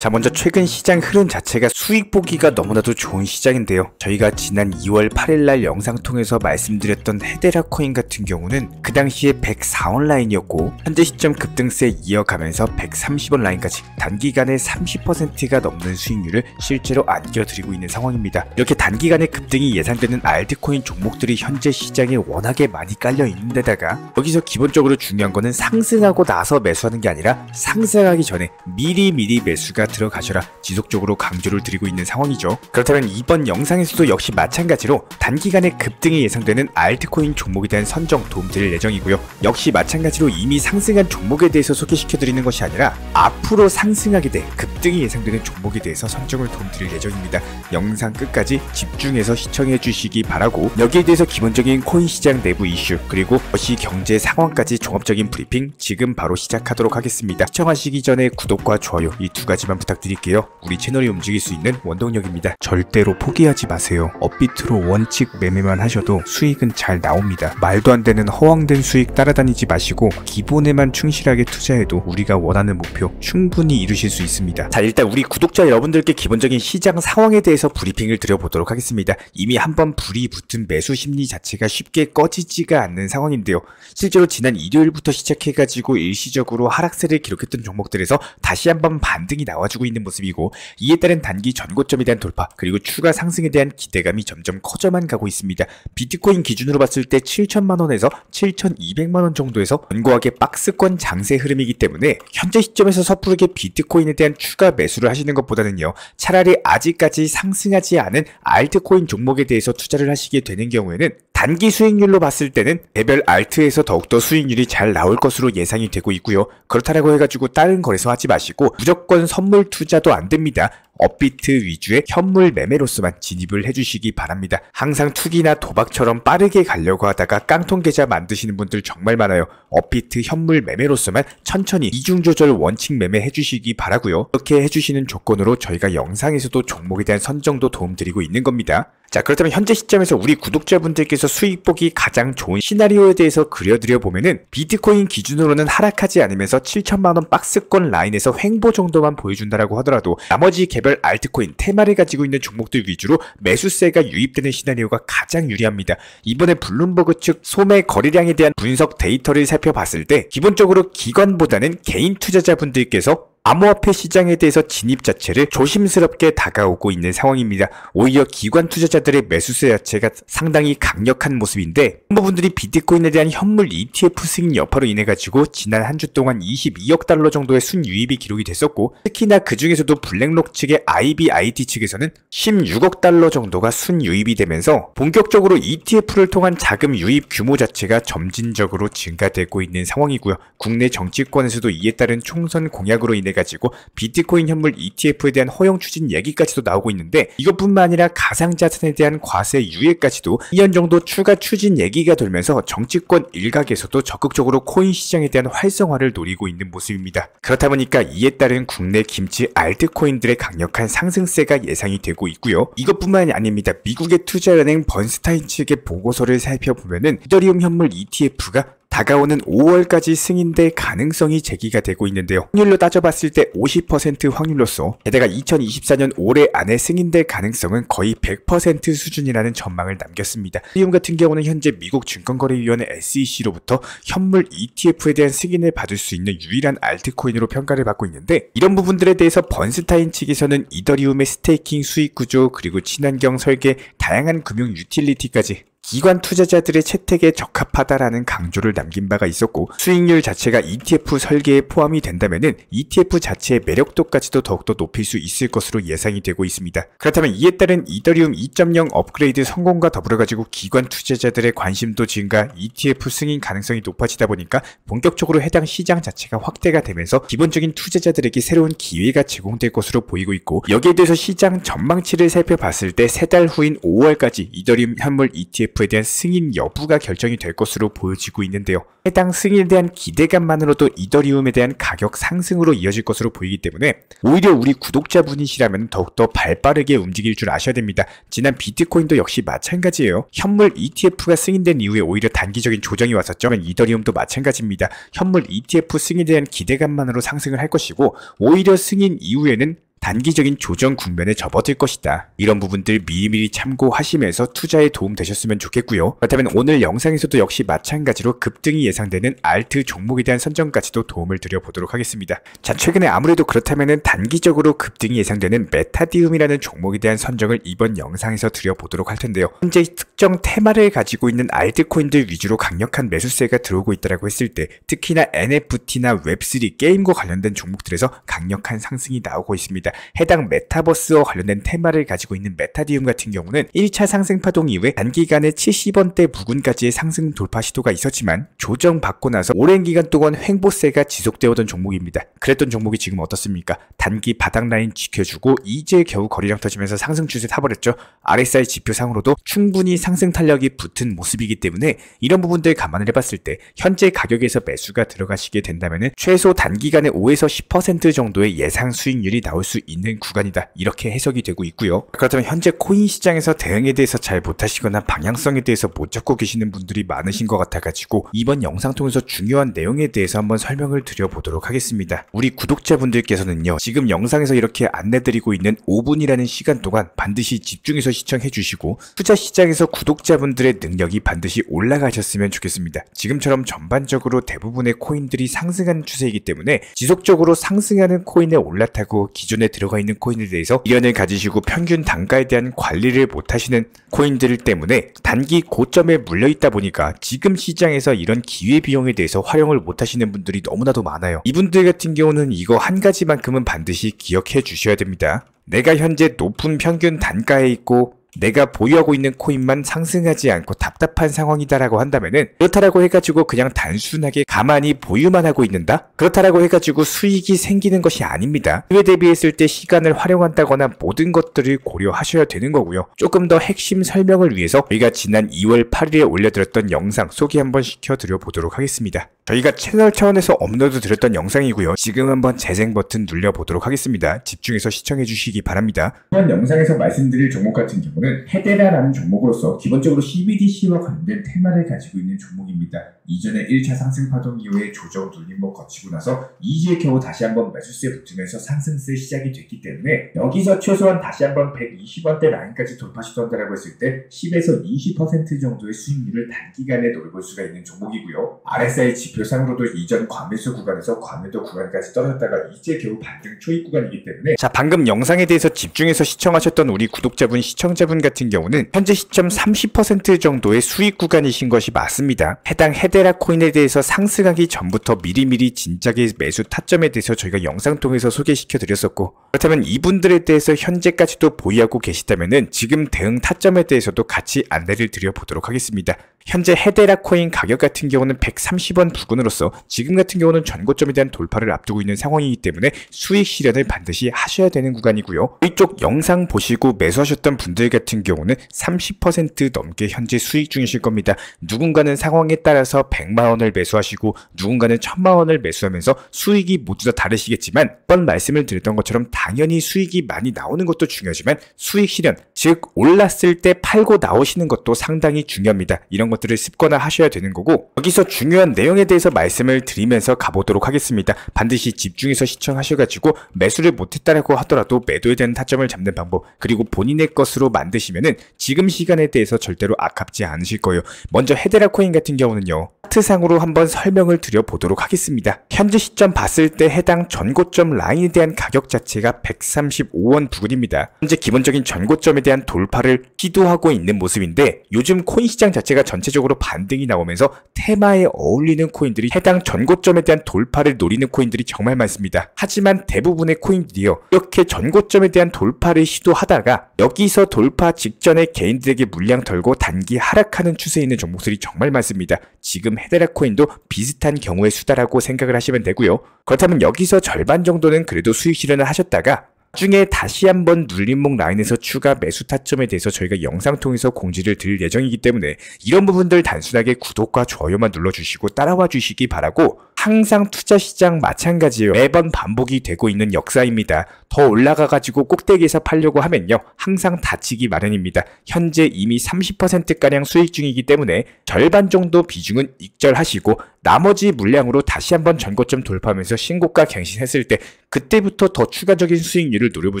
자, 먼저 최근 시장 흐름 자체가 수익 보기가 너무나도 좋은 시장인데요. 저희가 지난 2월 8일날 영상 통해서 말씀드렸던 헤데라 코인 같은 경우는 그 당시에 104원 라인이었고 현재 시점 급등세 이어가면서 130원 라인까지 단기간에 30%가 넘는 수익률을 실제로 안겨드리고 있는 상황입니다. 이렇게 단기간에 급등이 예상되는 알트코인 종목들이 현재 시장에 워낙에 많이 깔려 있는 데다가 여기서 기본적으로 중요한 거는 상승하고 나서 매수하는 게 아니라 상승하기 전에 미리 매수가 들어가셔라 지속적으로 강조를 드리고 있는 상황이죠. 그렇다면 이번 영상에서도 역시 마찬가지로 단기간에 급등이 예상되는 알트코인 종목에 대한 선정 도움드릴 예정이고요. 역시 마찬가지로 이미 상승한 종목에 대해서 소개시켜드리는 것이 아니라 앞으로 상승하게 될 급등이 예상되는 종목에 대해서 선정을 도움드릴 예정입니다. 영상 끝까지 집중해서 시청해 주시기 바라고, 여기에 대해서 기본적인 코인 시장 내부 이슈 그리고 러시 경제 상황까지 종합적인 브리핑 지금 바로 시작하도록 하겠습니다. 시청하시기 전에 구독과 좋아요 이 두 가지만 부탁드릴게요. 우리 채널이 움직일 수 있는 원동력입니다. 절대로 포기하지 마세요. 업비트로 원칙 매매만 하셔도 수익은 잘 나옵니다. 말도 안 되는 허황된 수익 따라다니지 마시고 기본에만 충실하게 투자해도 우리가 원하는 목표 충분히 이루실 수 있습니다. 자, 일단 우리 구독자 여러분들께 기본적인 시장 상황에 대해서 브리핑을 드려보도록 하겠습니다. 이미 한번 불이 붙은 매수 심리 자체가 쉽게 꺼지지가 않는 상황인데요. 실제로 지난 일요일부터 시작해가지고 일시적으로 하락세를 기록했던 종목들에서 다시 한번 반등이 나와주고 있는 모습이고, 이에 따른 단기 전고점에 대한 돌파 그리고 추가 상승에 대한 기대감이 점점 커져만 가고 있습니다. 비트코인 기준으로 봤을 때 7천만원에서 7,200만원 정도에서 견고하게 박스권 장세 흐름이기 때문에 현재 시점에서 섣부르게 비트코인에 대한 추가 매수를 하시는 것보다는요, 차라리 아직까지 상승하지 않은 알트코인 종목에 대해서 투자를 하시게 되는 경우에는 단기 수익률로 봤을 때는 개별 알트에서 더욱더 수익률이 잘 나올 것으로 예상이 되고 있고요. 그렇다고 해가지고 다른 거래소 하지 마시고 무조건 선물 투자도 안 됩니다. 업비트 위주의 현물 매매로서만 진입을 해주시기 바랍니다. 항상 투기나 도박처럼 빠르게 가려고 하다가 깡통 계좌 만드시는 분들 정말 많아요. 업비트 현물 매매로서만 천천히 이중조절 원칙 매매 해주시기 바라고요. 이렇게 해주시는 조건으로 저희가 영상에서도 종목에 대한 선정도 도움드리고 있는 겁니다. 자, 그렇다면 현재 시점에서 우리 구독자분들께서 수익 보기 가장 좋은 시나리오에 대해서 그려드려 보면은 비트코인 기준으로는 하락하지 않으면서 7천만원 박스권 라인에서 횡보 정도만 보여준다라고 하더라도 나머지 개별 알트코인 테마를 가지고 있는 종목들 위주로 매수세가 유입되는 시나리오가 가장 유리합니다. 이번에 블룸버그 측 소매 거래량에 대한 분석 데이터를 살펴봤을 때 기본적으로 기관보다는 개인 투자자분들께서 암호화폐 시장에 대해서 진입 자체를 조심스럽게 다가오고 있는 상황입니다. 오히려 기관 투자자들의 매수세 자체가 상당히 강력한 모습인데, 부분들이 비트코인에 대한 현물 ETF 승인 여파로 인해 가지고 지난 한 주 동안 22억 달러 정도의 순유입이 기록이 됐었고, 특히나 그 중에서도 블랙록 측의 IBIT 측에서는 16억 달러 정도가 순유입이 되면서 본격적으로 ETF를 통한 자금 유입 규모 자체가 점진적으로 증가되고 있는 상황이고요. 국내 정치권에서도 이에 따른 총선 공약으로 인해 가지고 비트코인 현물 ETF에 대한 허용 추진 얘기까지도 나오고 있는데, 이것뿐만 아니라 가상자산에 대한 과세 유예까지도 2년 정도 추가 추진 얘기가 돌면서 정치권 일각에서도 적극적으로 코인 시장에 대한 활성화를 노리고 있는 모습입니다. 그렇다 보니까 이에 따른 국내 김치 알트코인들의 강력한 상승세가 예상이 되고 있고요. 이것뿐만이 아닙니다. 미국의 투자은행 번스타인 측의 보고서를 살펴보면은 이더리움 현물 ETF가 다가오는 5월까지 승인될 가능성이 제기가 되고 있는데요. 확률로 따져봤을 때 50% 확률로서, 게다가 2024년 올해 안에 승인될 가능성은 거의 100% 수준이라는 전망을 남겼습니다. 이더리움 같은 경우는 현재 미국 증권거래위원회 SEC로부터 현물 ETF에 대한 승인을 받을 수 있는 유일한 알트코인으로 평가를 받고 있는데, 이런 부분들에 대해서 번스타인 측에서는 이더리움의 스테이킹 수익 구조 그리고 친환경 설계, 다양한 금융 유틸리티까지 기관 투자자들의 채택에 적합하다라는 강조를 남긴 바가 있었고, 수익률 자체가 ETF 설계에 포함이 된다면은 ETF 자체의 매력도까지도 더욱더 높일 수 있을 것으로 예상이 되고 있습니다. 그렇다면 이에 따른 이더리움 2.0 업그레이드 성공과 더불어가지고 기관 투자자들의 관심도 증가, ETF 승인 가능성이 높아지다 보니까 본격적으로 해당 시장 자체가 확대가 되면서 기본적인 투자자들에게 새로운 기회가 제공될 것으로 보이고 있고, 여기에 대해서 시장 전망치를 살펴봤을 때 3달 후인 5월까지 이더리움 현물 ETF에 대한 승인 여부가 결정이 될 것으로 보여지고 있는데요. 해당 승인에 대한 기대감만으로도 이더리움에 대한 가격 상승으로 이어질 것으로 보이기 때문에 오히려 우리 구독자분이시라면 더욱더 발빠르게 움직일 줄 아셔야 됩니다. 지난 비트코인도 역시 마찬가지예요. 현물 ETF가 승인된 이후에 오히려 단기적인 조정이 왔었죠. 이더리움도 마찬가지입니다. 현물 ETF 승인에 대한 기대감만으로 상승을 할 것이고, 오히려 승인 이후에는 단기적인 조정 국면에 접어들 것이다. 이런 부분들 미리미리 참고하시면서 투자에 도움되셨으면 좋겠고요. 그렇다면 오늘 영상에서도 역시 마찬가지로 급등이 예상되는 알트 종목에 대한 선정까지도 도움을 드려보도록 하겠습니다. 자, 최근에 아무래도 그렇다면 단기적으로 급등이 예상되는 메타디움이라는 종목에 대한 선정을 이번 영상에서 드려보도록 할 텐데요. 현재 특정 테마를 가지고 있는 알트코인들 위주로 강력한 매수세가 들어오고 있다고 했을 때 특히나 NFT나 웹3 게임과 관련된 종목들에서 강력한 상승이 나오고 있습니다. 해당 메타버스와 관련된 테마를 가지고 있는 메타디움 같은 경우는 1차 상승 파동 이후에 단기간에 70원대 부근까지의 상승 돌파 시도가 있었지만 조정받고 나서 오랜 기간 동안 횡보세가 지속되어 오던 종목입니다. 그랬던 종목이 지금 어떻습니까? 단기 바닥 라인 지켜주고 이제 겨우 거리랑 터지면서 상승 추세 타버렸죠. RSI 지표상으로도 충분히 상승 탄력이 붙은 모습이기 때문에 이런 부분들 감안을 해봤을 때 현재 가격에서 매수가 들어가시게 된다면 최소 단기간에 5에서 10% 정도의 예상 수익률이 나올 수 있는 구간이다. 이렇게 해석이 되고 있고요. 그렇다면 현재 코인 시장에서 대응에 대해서 잘 못하시거나 방향성에 대해서 못 잡고 계시는 분들이 많으신 것 같아가지고 이번 영상 통해서 중요한 내용에 대해서 한번 설명을 드려보도록 하겠습니다. 우리 구독자분들께서는요, 지금 영상에서 이렇게 안내드리고 있는 5분이라는 시간 동안 반드시 집중해서 시청해 주시고 투자 시장에서 구독자분들의 능력이 반드시 올라가셨으면 좋겠습니다. 지금처럼 전반적으로 대부분의 코인들이 상승하는 추세이기 때문에 지속적으로 상승하는 코인에 올라타고 기존에 들어가 있는 코인에 대해서 미련을 가지시고 평균 단가에 대한 관리를 못하시는 코인들 때문에 단기 고점에 물려있다 보니까 지금 시장에서 이런 기회비용에 대해서 활용을 못하시는 분들이 너무나도 많아요. 이분들 같은 경우는 이거 한 가지만큼은 반드시 기억해 주셔야 됩니다. 내가 현재 높은 평균 단가에 있고 내가 보유하고 있는 코인만 상승하지 않고 답답한 상황이다라고 한다면은 그렇다라고 해가지고 그냥 단순하게 가만히 보유만 하고 있는다? 그렇다라고 해가지고 수익이 생기는 것이 아닙니다. 그에 대비했을 때 시간을 활용한다거나 모든 것들을 고려하셔야 되는 거고요. 조금 더 핵심 설명을 위해서 저희가 지난 2월 8일에 올려드렸던 영상 소개 한번 시켜드려 보도록 하겠습니다. 저희가 채널 차원에서 업로드 드렸던 영상이고요. 지금 한번 재생 버튼 눌러보도록 하겠습니다. 집중해서 시청해 주시기 바랍니다. 이번 영상에서 말씀드릴 종목 같은 경우는 헤데라라는 종목으로서 기본적으로 CBDC와 관련된 테마를 가지고 있는 종목입니다. 이전에 1차 상승 파동 이후에 조정 눌림목 거치고 나서 이제 겨우 다시 한번 매수세 붙으면서 상승세 시작이 됐기 때문에 여기서 최소한 다시 한번 120원대 라인까지 돌파 시도한다라고 했을 때 10에서 20% 정도의 수익률을 단기간에 노려볼 수가 있는 종목이고요. RSI 지표상으로도 이전 과매수 구간에서 과매도 구간까지 떨어졌다가 이제 겨우 반등 초입 구간이기 때문에 자, 방금 영상에 대해서 집중해서 시청하셨던 우리 구독자분, 시청자분 같은 경우는 현재 시점 30% 정도의 수익 구간이신 것이 맞습니다. 해당 헤데라 코인에 대해서 상승하기 전부터 미리미리 진작의 매수 타점에 대해서 저희가 영상 통해서 소개시켜 드렸었고, 그렇다면 이분들에 대해서 현재까지도 보유하고 계시다면은 지금 대응 타점에 대해서도 같이 안내를 드려보도록 하겠습니다. 현재 헤데라 코인 가격 같은 경우는 130원 부근으로서 지금 같은 경우는 전고점에 대한 돌파를 앞두고 있는 상황이기 때문에 수익 실현을 반드시 하셔야 되는 구간이고요. 이쪽 영상 보시고 매수하셨던 분들 같은 경우는 30% 넘게 현재 수익 중이실 겁니다. 누군가는 상황에 따라서 100만원을 매수하시고 누군가는 1000만원을 매수하면서 수익이 모두 다 다르시겠지만 번 말씀을 드렸던 것처럼 당연히 수익이 많이 나오는 것도 중요하지만 수익 실현, 즉 올랐을 때 팔고 나오시는 것도 상당히 중요합니다. 이런 것들을 습관화 하셔야 되는 거고, 여기서 중요한 내용에 대해서 말씀을 드리면서 가보도록 하겠습니다. 반드시 집중해서 시청하셔가지고 매수를 못했다라고 하더라도 매도에 대한 타점을 잡는 방법, 그리고 본인의 것으로 만드시면은 지금 시간에 대해서 절대로 아깝지 않으실 거예요. 먼저 헤데라 코인 같은 경우는요, 차트상으로 한번 설명을 드려보도록 하겠습니다. 현재 시점 봤을 때 해당 전고점 라인에 대한 가격 자체가 135원 부근입니다. 현재 기본적인 전고점에 대한 돌파를 시도하고 있는 모습인데, 요즘 코인 시장 자체가 전체적으로 반등이 나오면서 테마에 어울리는 코인들이 해당 전고점에 대한 돌파를 노리는 코인들이 정말 많습니다. 하지만 대부분의 코인들이요, 이렇게 전고점에 대한 돌파를 시도하다가 여기서 돌파 직전에 개인들에게 물량 털고 단기 하락하는 추세에 있는 종목들이 정말 많습니다. 지금 헤데라 코인도 비슷한 경우의 수다라고 생각을 하시면 되고요. 그렇다면 여기서 절반 정도는 그래도 수익 실현을 하셨다가 나중에 다시 한번 눌림목 라인에서 추가 매수 타점에 대해서 저희가 영상 통해서 공지를 드릴 예정이기 때문에 이런 부분들 단순하게 구독과 좋아요만 눌러주시고 따라와 주시기 바라고, 항상 투자 시장 마찬가지예요. 매번 반복이 되고 있는 역사입니다. 더 올라가가지고 꼭대기에서 팔려고 하면요, 항상 다치기 마련입니다. 현재 이미 30%가량 수익 중이기 때문에 절반 정도 비중은 익절하시고 나머지 물량으로 다시 한번 전고점 돌파하면서 신고가 갱신했을 때 그때부터 더 추가적인 수익률을 노려볼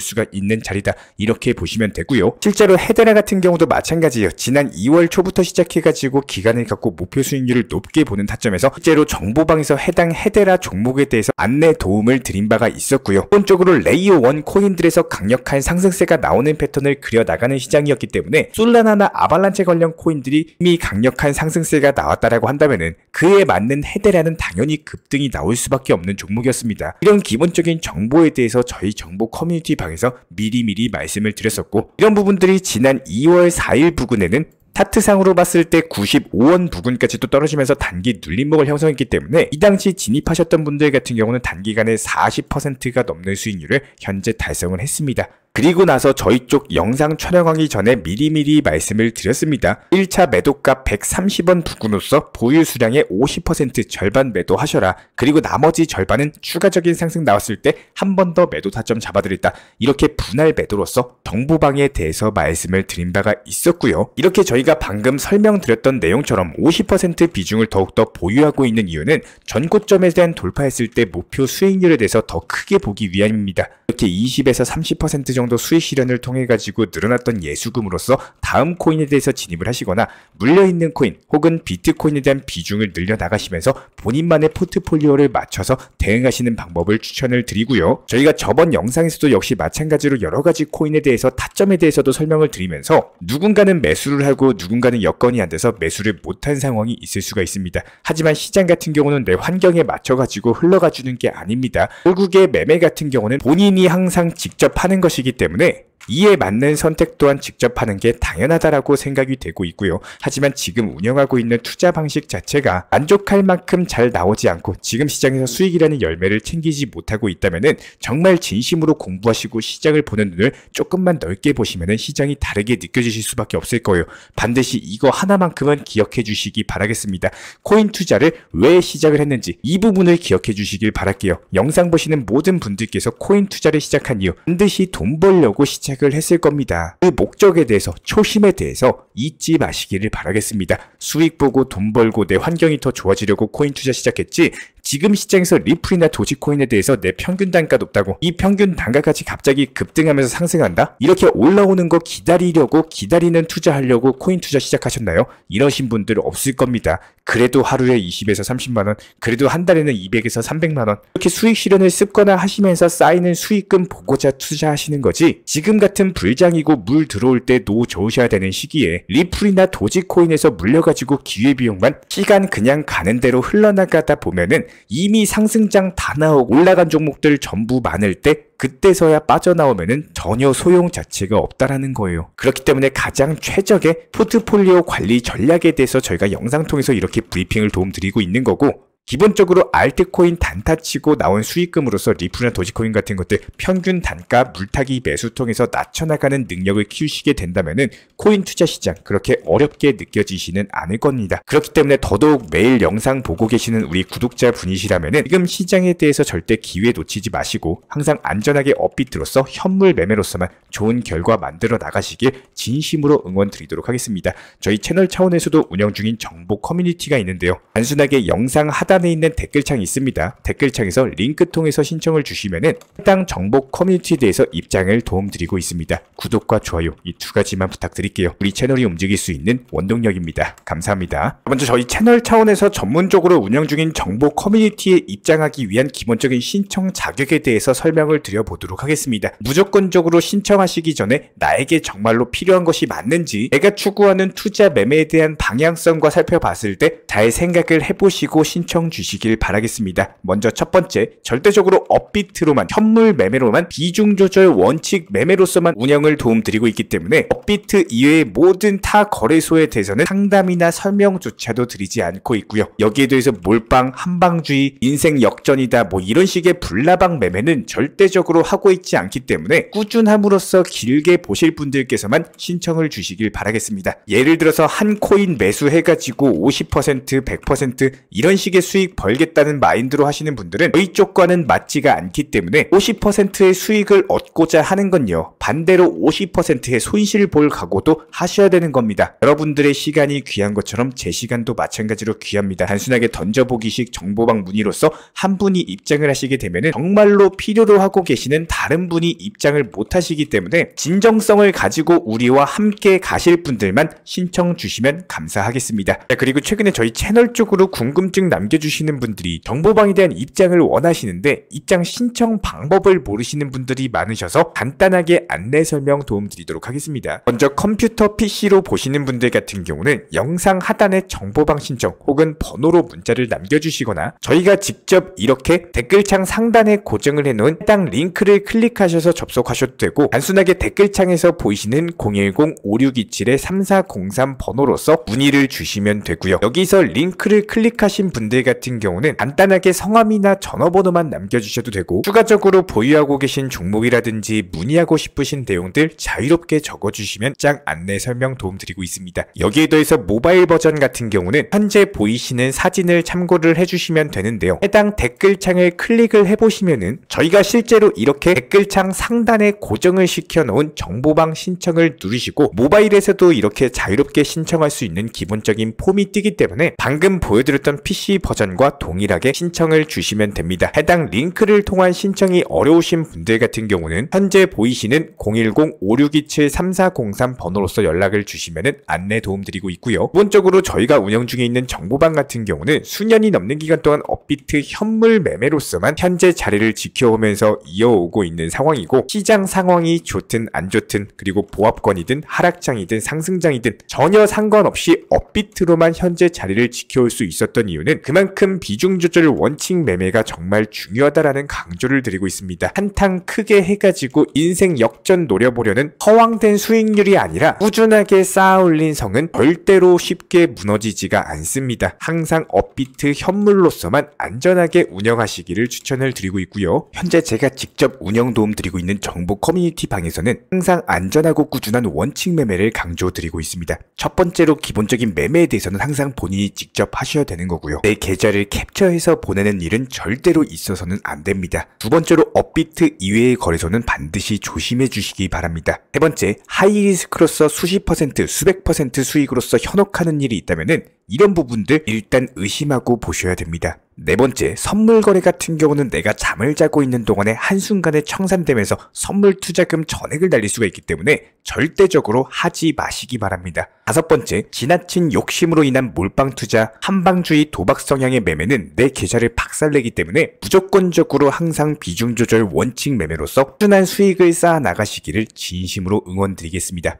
수가 있는 자리다, 이렇게 보시면 되고요. 실제로 헤데라 같은 경우도 마찬가지예요. 지난 2월 초부터 시작해가지고 기간을 갖고 목표 수익률을 높게 보는 타점에서 실제로 정보방에서 해당 헤데라 종목에 대해서 안내 도움을 드린 바가 있었고요. 기본적으로 레이어 1 코인들에서 강력한 상승세가 나오는 패턴을 그려나가는 시장이었기 때문에 솔라나나 아발란체 관련 코인들이 이미 강력한 상승세가 나왔다라고 한다면은 그에 맞는 헤데라는 당연히 급등이 나올 수밖에 없는 종목이었습니다. 이런 기본적인 정보에 대해서 저희 정보 커뮤니티 방에서 미리미리 말씀을 드렸었고, 이런 부분들이 지난 2월 4일 부근에는 차트상으로 봤을 때 95원 부근까지도 떨어지면서 단기 눌림목을 형성했기 때문에 이 당시 진입하셨던 분들 같은 경우는 단기간에 40%가 넘는 수익률을 현재 달성을 했습니다. 그리고 나서 저희 쪽 영상 촬영하기 전에 미리미리 말씀을 드렸습니다. 1차 매도가 130원 부근으로서 보유 수량의 50% 절반 매도하셔라. 그리고 나머지 절반은 추가적인 상승 나왔을 때 한 번 더 매도 타점 잡아드렸다. 이렇게 분할 매도로서 정보방에 대해서 말씀을 드린 바가 있었고요. 이렇게 저희가 방금 설명드렸던 내용처럼 50% 비중을 더욱더 보유하고 있는 이유는 전고점에 대한 돌파했을 때 목표 수익률에 대해서 더 크게 보기 위함입니다. 이렇게 20에서 30% 정도 수익 실현을 통해 가지고 늘어났던 예수금으로서 다음 코인에 대해서 진입을 하시거나 물려있는 코인 혹은 비트코인에 대한 비중을 늘려나가시면서 본인만의 포트폴리오를 맞춰서 대응하시는 방법을 추천을 드리고요. 저희가 저번 영상에서도 역시 마찬가지로 여러가지 코인에 대해서 타점에 대해서도 설명을 드리면서 누군가는 매수를 하고 누군가는 여건이 안 돼서 매수를 못한 상황이 있을 수가 있습니다. 하지만 시장 같은 경우는 내 환경에 맞춰가지고 흘러가 주는 게 아닙니다. 결국에 매매 같은 경우는 본인이 항상 직접 하는 것이기 때문에 이에 맞는 선택 또한 직접 하는 게 당연하다라고 생각이 되고 있고요. 하지만 지금 운영하고 있는 투자 방식 자체가 만족할 만큼 잘 나오지 않고 지금 시장에서 수익이라는 열매를 챙기지 못하고 있다면은 정말 진심으로 공부하시고 시장을 보는 눈을 조금만 넓게 보시면은 시장이 다르게 느껴지실 수밖에 없을 거예요. 반드시 이거 하나만큼은 기억해 주시기 바라겠습니다. 코인 투자를 왜 시작을 했는지 이 부분을 기억해 주시길 바랄게요. 영상 보시는 모든 분들께서 코인 투자를 시작한 이유 반드시 돈 벌려고 시작을 했을 겁니다. 그 목적에 대해서, 초심에 대해서 잊지 마시기를 바라겠습니다. 수익 보고 돈 벌고 내 환경이 더 좋아지려고 코인 투자 시작했지, 지금 시장에서 리플이나 도지코인에 대해서 내 평균 단가 높다고 이 평균 단가까지 갑자기 급등하면서 상승한다? 이렇게 올라오는 거 기다리려고, 기다리는 투자하려고 코인 투자 시작하셨나요? 이러신 분들 없을 겁니다. 그래도 하루에 20에서 30만원, 그래도 한 달에는 200에서 300만원 이렇게 수익 실현을 습관화 하시면서 쌓이는 수익금 보고자 투자하시는 거지, 지금 같은 불장이고 물 들어올 때 노 좋으셔야 되는 시기에 리플이나 도지코인에서 물려가지고 기회비용만 시간 그냥 가는 대로 흘러나가다 보면은 이미 상승장 다 나오고 올라간 종목들 전부 많을 때 그때서야 빠져나오면은 전혀 소용 자체가 없다라는 거예요. 그렇기 때문에 가장 최적의 포트폴리오 관리 전략에 대해서 저희가 영상 통해서 이렇게 브리핑을 도움드리고 있는 거고, 기본적으로 알트코인 단타치고 나온 수익금으로서 리플이나 도지코인 같은 것들 평균 단가 물타기 매수 통해서 낮춰나가는 능력을 키우시게 된다면은 코인 투자 시장 그렇게 어렵게 느껴지지는 않을 겁니다. 그렇기 때문에 더더욱 매일 영상 보고 계시는 우리 구독자 분이시라면은 지금 시장에 대해서 절대 기회 놓치지 마시고 항상 안전하게 업비트로서 현물 매매로서만 좋은 결과 만들어 나가시길 진심으로 응원 드리도록 하겠습니다. 저희 채널 차원에서도 운영 중인 정보 커뮤니티가 있는데요. 단순하게 영상 하단에 있는 댓글창이 있습니다. 댓글창에서 링크 통해서 신청을 주시면은 해당 정보 커뮤니티에 대해서 입장을 도움드리고 있습니다. 구독과 좋아요 이 두 가지만 부탁드릴게요. 우리 채널이 움직일 수 있는 원동력입니다. 감사합니다. 먼저 저희 채널 차원에서 전문적으로 운영 중인 정보 커뮤니티에 입장하기 위한 기본적인 신청 자격에 대해서 설명을 드려보도록 하겠습니다. 무조건적으로 신청하시기 전에 나에게 정말로 필요한 것이 맞는지, 내가 추구하는 투자 매매에 대한 방향성과 살펴봤을 때 잘 생각을 해보시고 신청 주시길 바라겠습니다. 먼저 첫 번째, 절대적으로 업비트로만, 현물 매매로만, 비중 조절 원칙 매매로서만 운영을 도움드리고 있기 때문에 업비트 이외의 모든 타 거래소에 대해서는 상담이나 설명조차도 드리지 않고 있고요. 여기에 대해서 몰빵, 한방주의, 인생 역전이다 뭐 이런 식의 불나방 매매는 절대적으로 하고 있지 않기 때문에 꾸준함으로써 길게 보실 분들께서만 신청을 주시길 바라겠습니다. 예를 들어서 한 코인 매수해가지고 50%, 100% 이런 식의 수익 수익 벌겠다는 마인드로 하시는 분들은 저희 쪽과는 맞지가 않기 때문에 50%의 수익을 얻고자 하는 건요, 반대로 50%의 손실을 볼 각오도 하셔야 되는 겁니다. 여러분들의 시간이 귀한 것처럼 제 시간도 마찬가지로 귀합니다. 단순하게 던져보기식 정보방 문의로서 한 분이 입장을 하시게 되면 정말로 필요로 하고 계시는 다른 분이 입장을 못 하시기 때문에 진정성을 가지고 우리와 함께 가실 분들만 신청 주시면 감사하겠습니다. 그리고 최근에 저희 채널 쪽으로 궁금증 남겨주시는 분들이 정보방에 대한 입장을 원하시는데 입장 신청 방법을 모르시는 분들이 많으셔서 간단하게 안내 설명 도움드리도록 하겠습니다. 먼저 컴퓨터 PC로 보시는 분들 같은 경우는 영상 하단에 정보방 신청 혹은 번호로 문자를 남겨주시거나 저희가 직접 이렇게 댓글창 상단에 고정을 해놓은 해당 링크를 클릭하셔서 접속하셔도 되고, 단순하게 댓글창에서 보이시는 010-5627-3403 번호로서 문의를 주시면 되고요. 여기서 링크를 클릭하신 분들 같은 경우는 간단하게 성함이나 전화번호만 남겨주셔도 되고, 추가적으로 보유하고 계신 종목이라든지 문의하고 싶으신 내용들 자유롭게 적어주시면 짱 안내 설명 도움드리고 있습니다. 여기에 더해서 모바일 버전 같은 경우는 현재 보이시는 사진을 참고를 해주시면 되는데요. 해당 댓글창을 클릭을 해보시면은 저희가 실제로 이렇게 댓글창 상단에 고정을 시켜놓은 정보방 신청을 누르시고 모바일에서도 이렇게 자유롭게 신청할 수 있는 기본적인 폼이 뜨기 때문에 방금 보여드렸던 PC 버전과 동일하게 신청을 주시면 됩니다. 해당 링크를 통한 신청이 어려우신 분들 같은 경우는 현재 보이시는 010-5627-3403 번호로서 연락을 주시면 안내 도움드리고 있고요. 기본적으로 저희가 운영 중에 있는 정보방 같은 경우는 수년이 넘는 기간 동안 업비트 현물 매매로서만 현재 자리를 지켜오면서 이어오고 있는 상황이고, 시장 상황이 좋든 안 좋든 그리고 보합권이든 하락장이든 상승장이든 전혀 상관없이 업비트로만 현재 자리를 지켜올 수 있었던 이유는 그만큼 비중 조절 원칙 매매가 정말 중요하다라는 강조를 드리고 있습니다. 한탕 크게 해가지고 인생 역전 노려보려는 허황된 수익률이 아니라 꾸준하게 쌓아 올린 성은 절대로 쉽게 무너지지가 않습니다. 항상 업비트 현물로서만 안전하게 운영하시기를 추천을 드리고 있고요. 현재 제가 직접 운영 도움 드리고 있는 정보 커뮤니티 방에서는 항상 안전하고 꾸준한 원칙 매매를 강조드리고 있습니다. 첫 번째로 기본적인 매매에 대해서는 항상 본인이 직접 하셔야 되는 거고요. 내 계좌를 캡처해서 보내는 일은 절대로 있어서는 안 됩니다. 두 번째로 업비트 이외의 거래소는 반드시 조심해 주시기 바랍니다. 세 번째, 하이리스크로서 수십 퍼센트, 수백 퍼센트 수익으로서 현혹하는 일이 있다면은 이런 부분들 일단 의심하고 보셔야 됩니다. 네 번째, 선물 거래 같은 경우는 내가 잠을 자고 있는 동안에 한순간에 청산되면서 선물 투자금 전액을 날릴 수가 있기 때문에 절대적으로 하지 마시기 바랍니다. 다섯 번째, 지나친 욕심으로 인한 몰빵 투자, 한방주의 도박 성향의 매매는 내 계좌를 박살내기 때문에 무조건적으로 항상 비중 조절 원칙 매매로서 꾸준한 수익을 쌓아 나가시기를 진심으로 응원드리겠습니다.